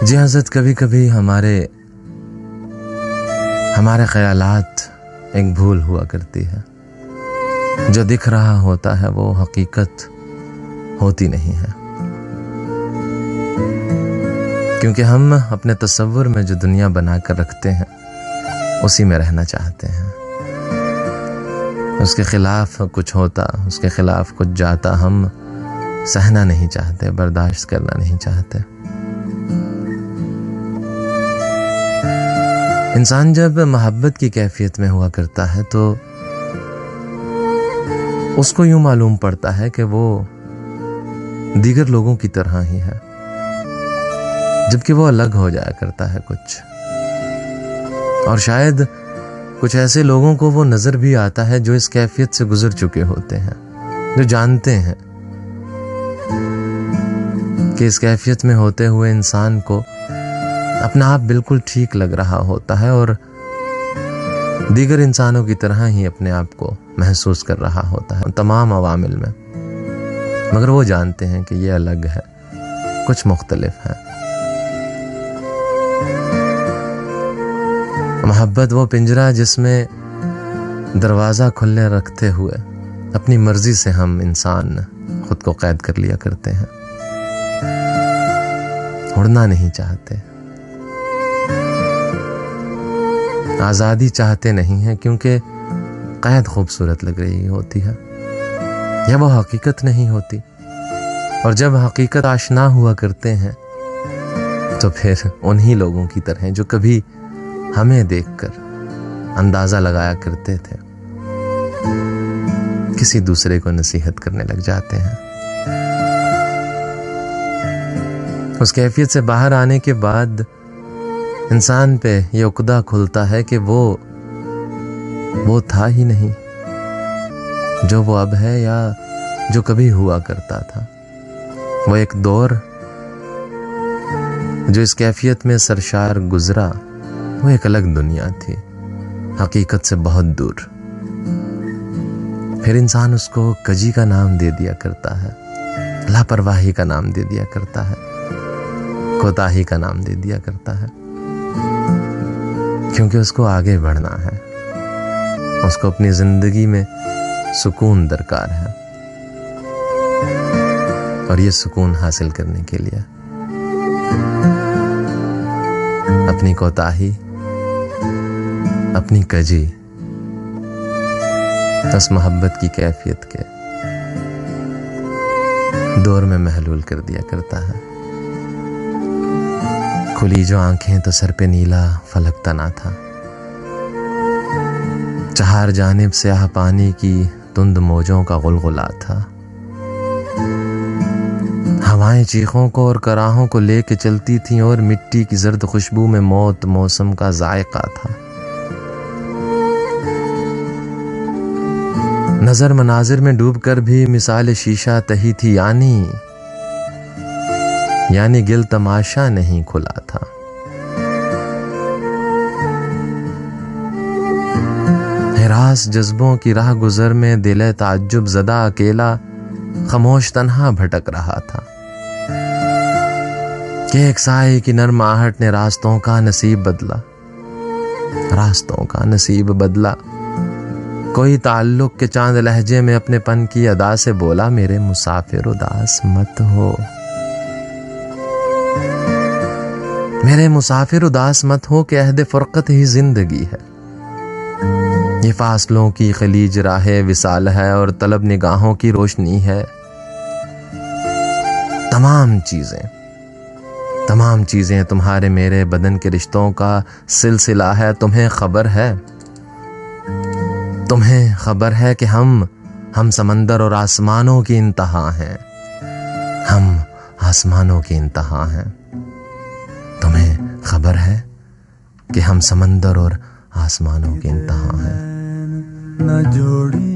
جی حضرت، کبھی کبھی ہمارے خیالات ایک بھول ہوا کرتی ہے. جو دکھ رہا ہوتا ہے وہ حقیقت ہوتی نہیں ہے، کیونکہ ہم اپنے تصور میں جو دنیا بنا کر رکھتے ہیں اسی میں رہنا چاہتے ہیں. اس کے خلاف کچھ ہوتا، اس کے خلاف کچھ جاتا ہم سہنا نہیں چاہتے، برداشت کرنا نہیں چاہتے. انسان جب محبت کی کیفیت میں ہوا کرتا ہے تو اس کو یوں معلوم پڑتا ہے کہ وہ دیگر لوگوں کی طرح ہی ہے، جبکہ وہ الگ ہو جایا کرتا ہے کچھ. اور شاید کچھ ایسے لوگوں کو وہ نظر بھی آتا ہے جو اس کیفیت سے گزر چکے ہوتے ہیں، جو جانتے ہیں کہ اس کیفیت میں ہوتے ہوئے انسان کو اپنا آپ بالکل ٹھیک لگ رہا ہوتا ہے اور دیگر انسانوں کی طرح ہی اپنے آپ کو محسوس کر رہا ہوتا ہے تمام عوامل میں، مگر وہ جانتے ہیں کہ یہ الگ ہے، کچھ مختلف ہے. محبت وہ پنجرہ جس میں دروازہ کھلے رکھتے ہوئے اپنی مرضی سے ہم انسان خود کو قید کر لیا کرتے ہیں، اڑنا نہیں چاہتے، آزادی چاہتے نہیں ہیں، کیونکہ قید خوبصورت لگ رہی ہوتی ہے یا وہ حقیقت نہیں ہوتی. اور جب حقیقت آشنا ہوا کرتے ہیں تو پھر انہی لوگوں کی طرح جو کبھی ہمیں دیکھ کر اندازہ لگایا کرتے تھے کسی دوسرے کو نصیحت کرنے لگ جاتے ہیں. اس کیفیت سے باہر آنے کے بعد انسان پہ یہ عقدہ کھلتا ہے کہ وہ تھا ہی نہیں جو وہ اب ہے یا جو کبھی ہوا کرتا تھا. وہ ایک دور جو اس کیفیت میں سرشار گزرا وہ ایک الگ دنیا تھی، حقیقت سے بہت دور. پھر انسان اس کو کجی کا نام دے دیا کرتا ہے، لاپرواہی کا نام دے دیا کرتا ہے، کوتاہی کا نام دے دیا کرتا ہے، کیونکہ اس کو آگے بڑھنا ہے، اس کو اپنی زندگی میں سکون درکار ہے. اور یہ سکون حاصل کرنے کے لیے اپنی کوتاہی، اپنی کجی اس محبت کی کیفیت کے دور میں محلول کر دیا کرتا ہے. کھلی جو آنکھیں تو سر پہ نیلا فلک تنا تھا، چہار جانب سیاہ پانی کی تند موجوں کا غلغلہ تھا. ہوائیں چیخوں کو اور کراہوں کو لے کے چلتی تھیں اور مٹی کی زرد خوشبو میں موت موسم کا ذائقہ تھا. نظر مناظر میں ڈوب کر بھی مثال شیشہ تہی تھی، یعنی گل تماشا نہیں کھلا تھا. ہراس جذبوں کی راہ گزر میں دل تعجب زدہ اکیلا خاموش تنہا بھٹک رہا تھا کہ ایک سائے کی نرم آہٹ نے راستوں کا نصیب بدلا. کوئی تعلق کے چاند لہجے میں اپنے پن کی ادا سے بولا، میرے مسافر اداس مت ہو، میرے مسافر اداس مت ہو کہ عہد فرقت ہی زندگی ہے. یہ فاصلوں کی خلیج راہ وصال ہے اور طلب نگاہوں کی روشنی ہے. تمام چیزیں تمہارے میرے بدن کے رشتوں کا سلسلہ ہے. تمہیں خبر ہے کہ ہم سمندر اور آسمانوں کی انتہا ہیں، ہم آسمانوں کی انتہا ہیں. تمہیں خبر ہے کہ ہم سمندر اور آسمانوں کی انتہا ہیں. نہ جوڑی